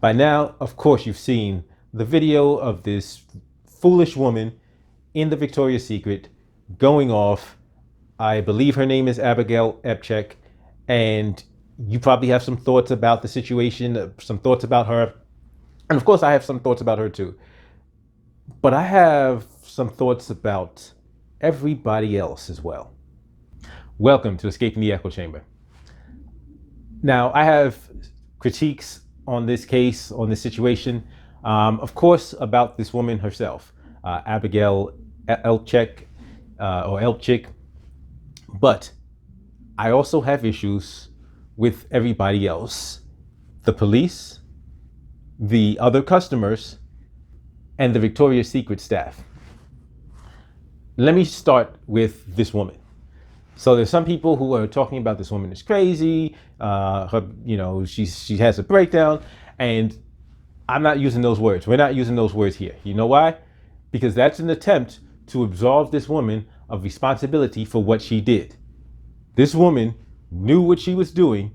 By now, of course, you've seen the video of this foolish woman in the Victoria's Secret going off. I believe her name is Abigail Elphick, and you probably have some thoughts about the situation, some thoughts about her. And of course, I have some thoughts about her too. But I have some thoughts about everybody else as well. Welcome to Escaping the Echo Chamber. Now, I have critiques on this case, on this situation, of course, about this woman herself, Abigail Elphick, but I also have issues with everybody else, the police, the other customers, and the Victoria's Secret staff. Let me start with this woman. So there's some people who are talking about this woman is crazy. She has a breakdown, and I'm not using those words. We're not using those words here. You know why? Because that's an attempt to absolve this woman of responsibility for what she did. This woman knew what she was doing,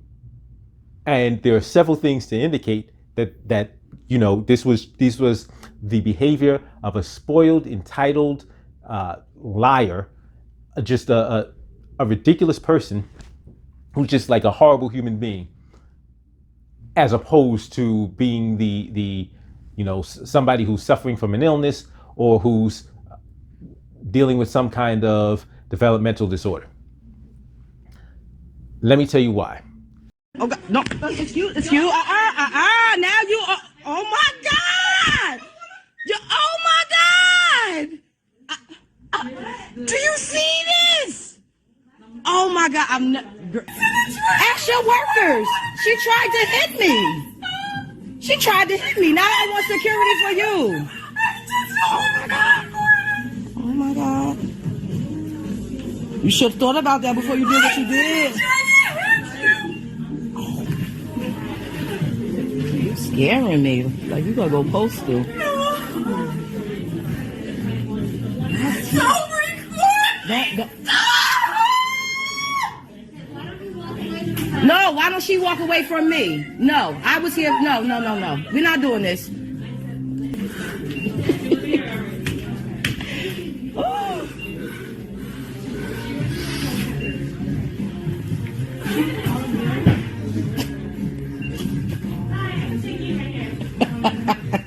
and there are several things to indicate that this was the behavior of a spoiled, entitled liar, just a ridiculous person who's just like a horrible human being, as opposed to being the somebody who's suffering from an illness or who's dealing with some kind of developmental disorder. Let me tell you why. Oh God, no, it's you. Now you are, oh my God. Oh my God. Do you see this? Oh my God, ask your workers. She tried to hit me. She tried to hit me. Now I want security for you. Oh my God. Oh my God. You should have thought about that before you did what you did. You're scaring me. Like you gonna go postal. No, why don't she walk away from me? No, I was here. No. We're not doing this.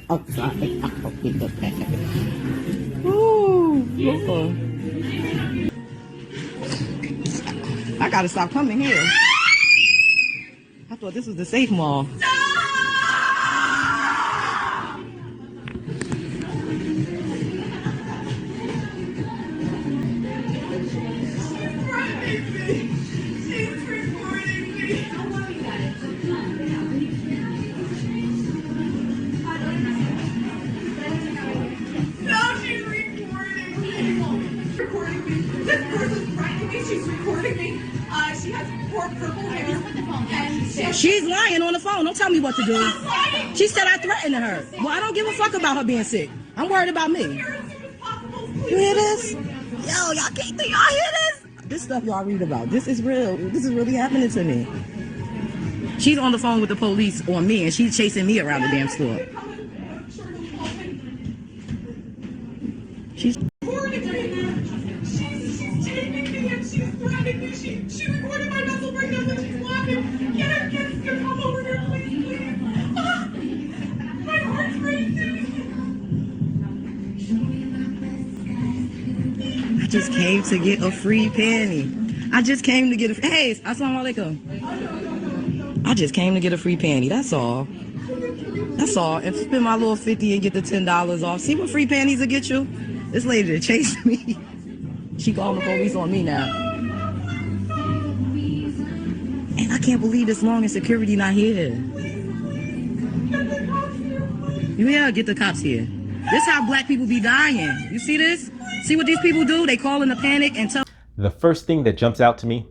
I'm sorry. I'll pick up that. Ooh, Lord. I gotta stop coming here. I thought this was the safe mall. She has purple hair. She's lying on the phone. Don't tell me what to do. She said I threatened her. Well, I don't give a fuck about her being sick. I'm worried about me. You hear this? Yo, y'all can't do y'all hear this? This stuff y'all read about. This is real. This is really happening to me. She's on the phone with the police on me, and she's chasing me around the damn store. She's taping me and she's threatening me. She recorded my mental breakdown when she's laughing. Get her, come over here, please. My heart's racing. I just came to get a free panty. Hey, assalamu alaikum. I just came to get a free panty. That's all. And spend my little 50 and get the $10 off. See what free panties will get you? This lady that chased me. She called the police on me now. And I can't believe this long and security not here. Yeah, get the cops here. This how black people be dying. You see this? See what these people do? They call in a panic and tell. The first thing that jumps out to me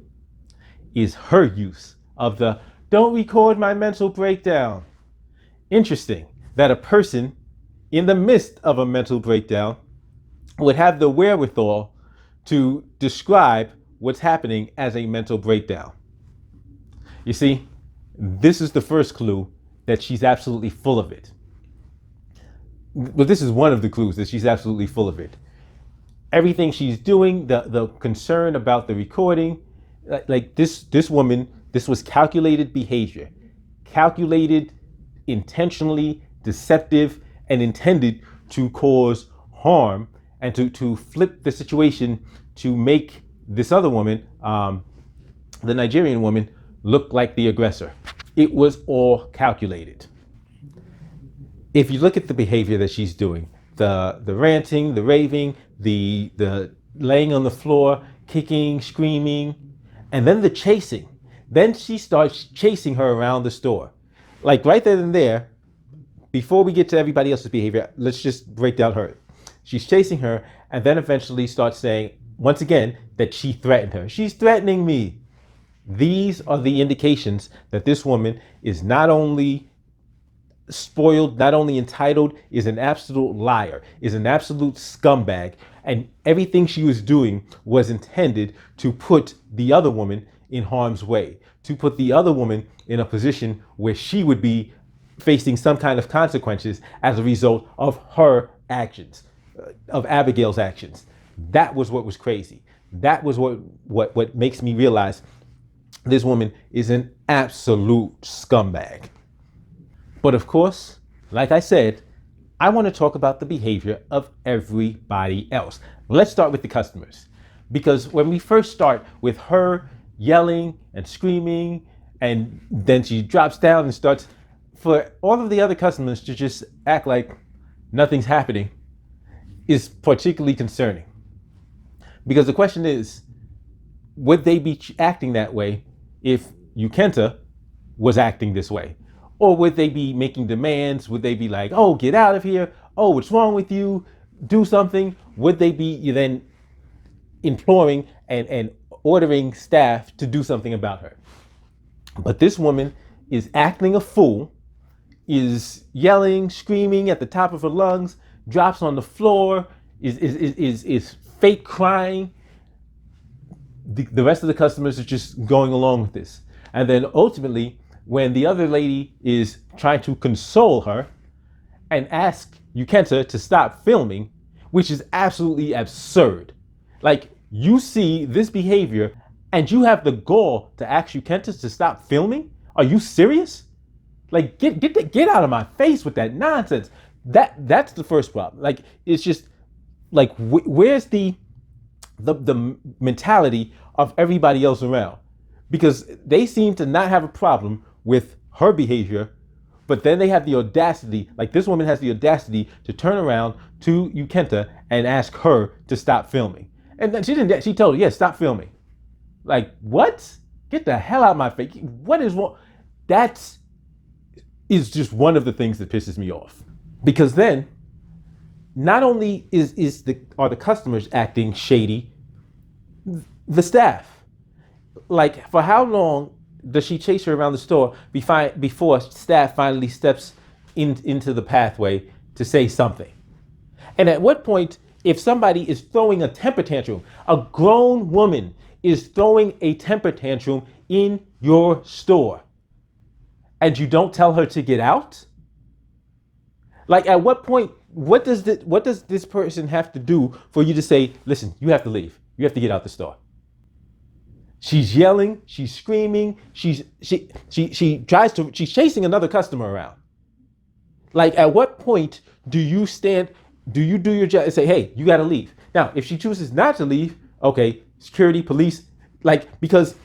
is her use of the "don't record my mental breakdown." Interesting that a person in the midst of a mental breakdown would have the wherewithal to describe what's happening as a mental breakdown. You see, this is the first clue that she's absolutely full of it. But this is one of the clues that she's absolutely full of it. Everything she's doing, the concern about the recording, like this woman, this was calculated behavior, calculated, intentionally deceptive, and intended to cause harm and to flip the situation to make this other woman, the Nigerian woman, look like the aggressor. It was all calculated. If you look at the behavior that she's doing, the ranting, the raving, the laying on the floor, kicking, screaming, and then the chasing. Then she starts chasing her around the store. Like right then and there, before we get to everybody else's behavior, let's just break down her. She's chasing her and then eventually starts saying, once again, that she threatened her. She's threatening me. These are the indications that this woman is not only spoiled, not only entitled, is an absolute liar, is an absolute scumbag. And everything she was doing was intended to put the other woman in harm's way, to put the other woman in a position where she would be facing some kind of consequences as a result of her actions, of Abigail's actions. That was what was crazy. That was what makes me realize this woman is an absolute scumbag. But of course, like I said, I want to talk about the behavior of everybody else. Let's start with the customers. Because when we first start with her yelling and screaming, and then she drops down and starts, for all of the other customers to just act like nothing's happening is particularly concerning. Because the question is, would they be acting that way if Ukenta was acting this way? Or would they be making demands? Would they be like, oh, get out of here. Oh, what's wrong with you? Do something. Would they be then imploring and ordering staff to do something about her? But this woman is acting a fool, is yelling, screaming at the top of her lungs, drops on the floor, is fake crying. The rest of the customers are just going along with this. And then ultimately, when the other lady is trying to console her and ask Ukenta to stop filming, which is absolutely absurd. Like, you see this behavior and you have the gall to ask Ukenta to stop filming? Are you serious? Like, get out of my face with that nonsense. That's the first problem. Like, it's just like, where's the mentality of everybody else around? Because they seem to not have a problem with her behavior, but then they have the audacity, like this woman has the audacity to turn around to Ukenta and ask her to stop filming. And then she told her, yeah, stop filming. Like, what? Get the hell out of my face. What is wrong? That is just one of the things that pisses me off. Because then, not only are the customers acting shady, the staff. Like, for how long does she chase her around the store before staff finally steps into the pathway to say something? And at what point, if somebody is throwing a temper tantrum, a grown woman is throwing a temper tantrum in your store, and you don't tell her to get out? Like, at what point, what does this person have to do for you to say, listen, you have to leave. You have to get out the store? She's yelling, she's screaming, she's chasing another customer around. Like, at what point do you do your job and say, hey, you gotta leave? Now, if she chooses not to leave, okay, security, police, like, because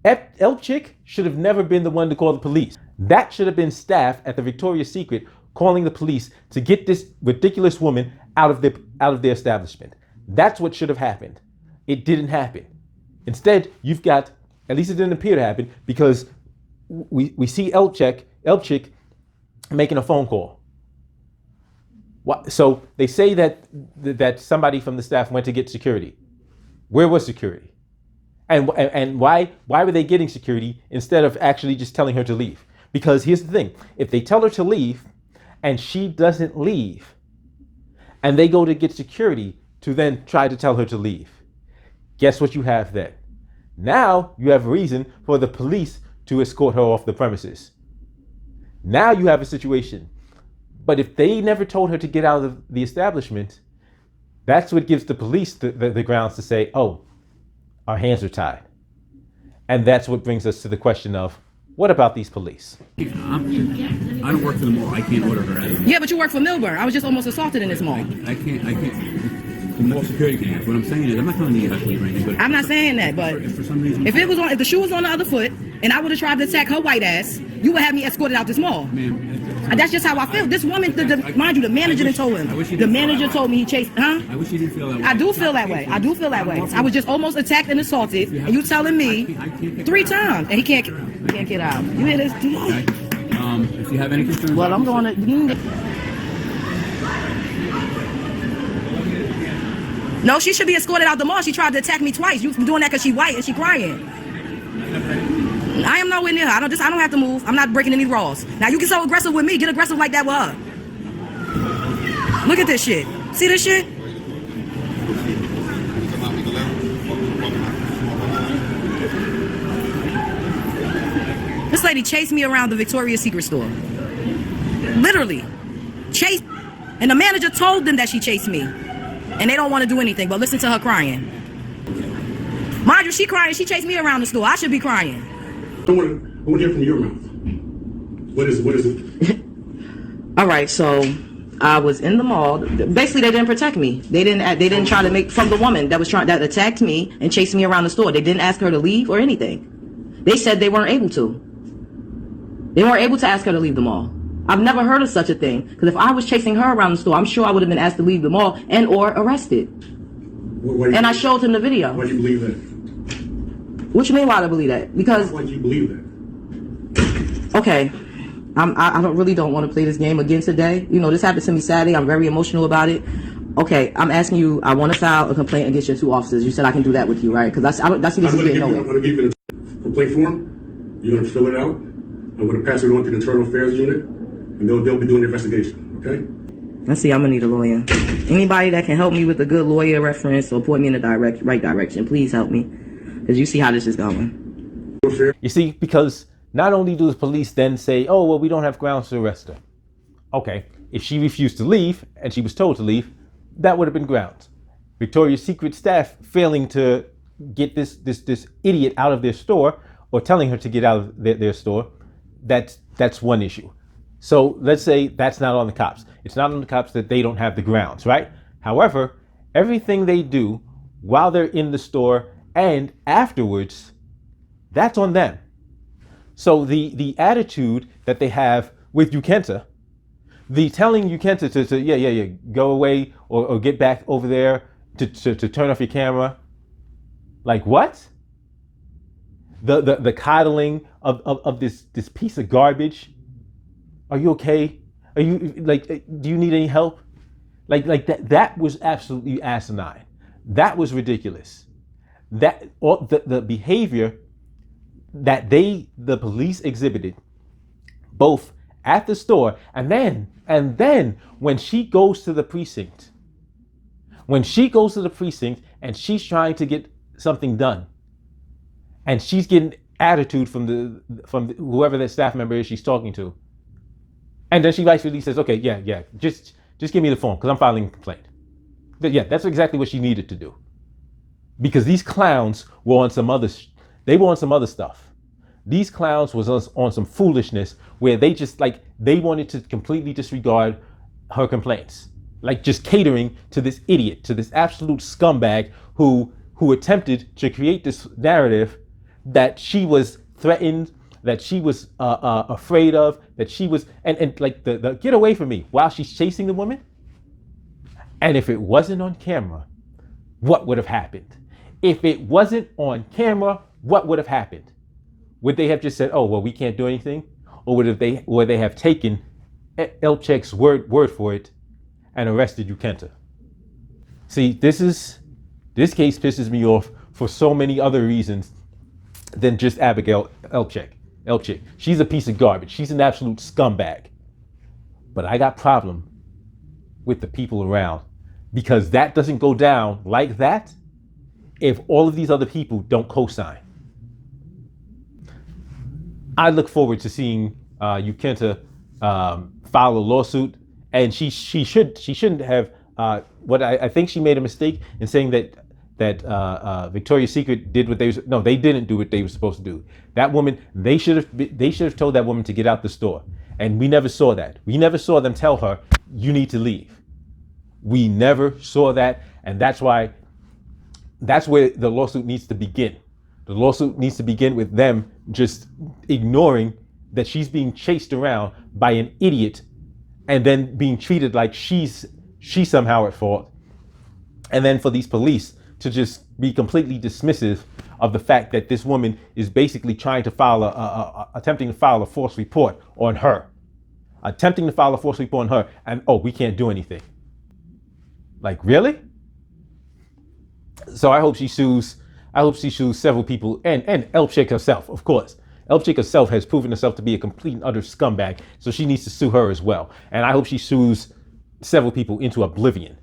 Elphick should have never been the one to call the police. That should have been staff at the Victoria's Secret calling the police to get this ridiculous woman out of their establishment. That's what should have happened. It didn't happen. Instead, you've got, at least it didn't appear to happen, because we see Elphick making a phone call. So they say that somebody from the staff went to get security. Where was security? And why were they getting security instead of actually just telling her to leave? Because here's the thing. If they tell her to leave and she doesn't leave, and they go to get security to then try to tell her to leave, guess what you have then? Now you have reason for the police to escort her off the premises. Now you have a situation. But if they never told her to get out of the establishment, that's what gives the police the grounds to say, oh, our hands are tied. And that's what brings us to the question of, what about these police? I don't work for the mall. I can't order her out. Yeah, but you work for Milburn. I was just almost assaulted in this mall. I can't. The mall security can't. What I'm saying is, I'm not telling you to leave or anything, but I'm not saying that, but if for some reason, if the shoe was on the other foot and I would have tried to attack her white ass, you would have me escorted out this mall. ma'am, And that's just how I feel. This woman, mind you, the manager didn't told him. The manager told me he chased, huh? I wish you didn't feel that way. I do feel that way. I do feel that way. I was just almost attacked and assaulted, and you telling me 3 times, and he can't get out. You hear this? Okay. If you have any concerns, Well, I'm going to. No, she should be escorted out the mall. She tried to attack me twice. You doing that because she white and she crying. I am nowhere near her. I don't have to move. I'm not breaking any laws. Now you get so aggressive with me. Get aggressive like that with her. Look at this shit. See this shit? This lady chased me around the Victoria's Secret store. Literally. Chased. And the manager told them that she chased me. And they don't want to do anything but listen to her crying. Mind you, she crying. She chased me around the store. I should be crying. I want to hear from your mouth. What is it? All right, so I was in the mall. Basically, they didn't protect me. They didn't try to make from the woman that attacked me and chased me around the store. They didn't ask her to leave or anything. They said they weren't able to. They weren't able to ask her to leave the mall. I've never heard of such a thing. Because if I was chasing her around the store, I'm sure I would have been asked to leave the mall and or arrested. And I showed him the video. Why do you believe that? What you mean why do I believe that? Because Why do you believe that? okay, I don't want to play this game again today. You know, this happened to me Saturday. I'm very emotional about it. Okay, I'm asking you. I want to file a complaint against your 2 officers. You said I can do that with you, right? Because that's what this is getting nowhere. I'm going to give you a complaint form. You're going to fill it out. I'm going to pass it on to the Internal Affairs Unit, and they'll be doing the investigation. Okay? Let's see. I'm gonna need a lawyer. Anybody that can help me with a good lawyer reference or point me in the right direction, please help me. Because you see how this is going. You see, because not only do the police then say, oh, well, we don't have grounds to arrest her. Okay, if she refused to leave and she was told to leave, that would have been grounds. Victoria's Secret staff failing to get this idiot out of their store or telling her to get out of their store, that's one issue. So let's say that's not on the cops. It's not on the cops that they don't have the grounds, right? However, everything they do while they're in the store and afterwards, that's on them. So the attitude that they have with Ukenta, the telling Ukenta to go away or get back over there to turn off your camera, like what? The coddling of this piece of garbage. Are you okay? Are you do you need any help? Like that was absolutely asinine. That was ridiculous. That all the behavior that the police exhibited both at the store and then when she goes to the precinct. When she goes to the precinct and she's trying to get something done and she's getting attitude from whoever that staff member is she's talking to. And then she rightfully says, okay, yeah, just give me the phone because I'm filing a complaint. Yeah, that's exactly what she needed to do. Because these clowns were on some other stuff. These clowns was on some foolishness where they just they wanted to completely disregard her complaints. Like just catering to this idiot, to this absolute scumbag who attempted to create this narrative that she was threatened, that she was afraid of, that she was, and the get away from me while she's chasing the woman. And if it wasn't on camera, what would have happened? If it wasn't on camera, what would have happened? Would they have just said, oh, well, we can't do anything? Or would they have taken Elphick's word for it and arrested Ukenta? See, this case pisses me off for so many other reasons than just Abigail Elphick. She's a piece of garbage. She's an absolute scumbag. But I got problem with the people around because that doesn't go down like that if all of these other people don't co-sign. I look forward to seeing Ukenta file a lawsuit, and she shouldn't have. What I think she made a mistake in saying that Victoria's Secret did what they didn't do what they were supposed to do. That woman, they should have told that woman to get out the store, and we never saw that. We never saw them tell her you need to leave. We never saw that, and that's where the lawsuit needs to begin. The lawsuit needs to begin with them just ignoring that she's being chased around by an idiot and then being treated like she's somehow at fault. And then for these police to just be completely dismissive of the fact that this woman is basically trying to attempting to file a false report on her. Attempting to file a false report on her, and we can't do anything. Like, really? So I hope she sues several people and Elphick herself, of course. Elphick herself has proven herself to be a complete and utter scumbag, so she needs to sue her as well. And I hope she sues several people into oblivion.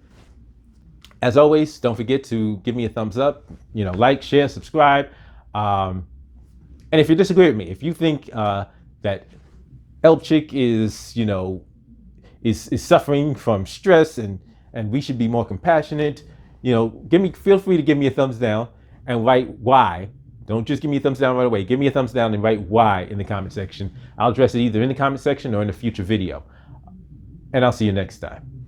As always, don't forget to give me a thumbs up, like, share, subscribe. And if you disagree with me, if you think that Elphick is suffering from stress and we should be more compassionate, feel free to give me a thumbs down and write why. Don't just give me a thumbs down right away. Give me a thumbs down and write why in the comment section. I'll address it either in the comment section or in a future video. And I'll see you next time.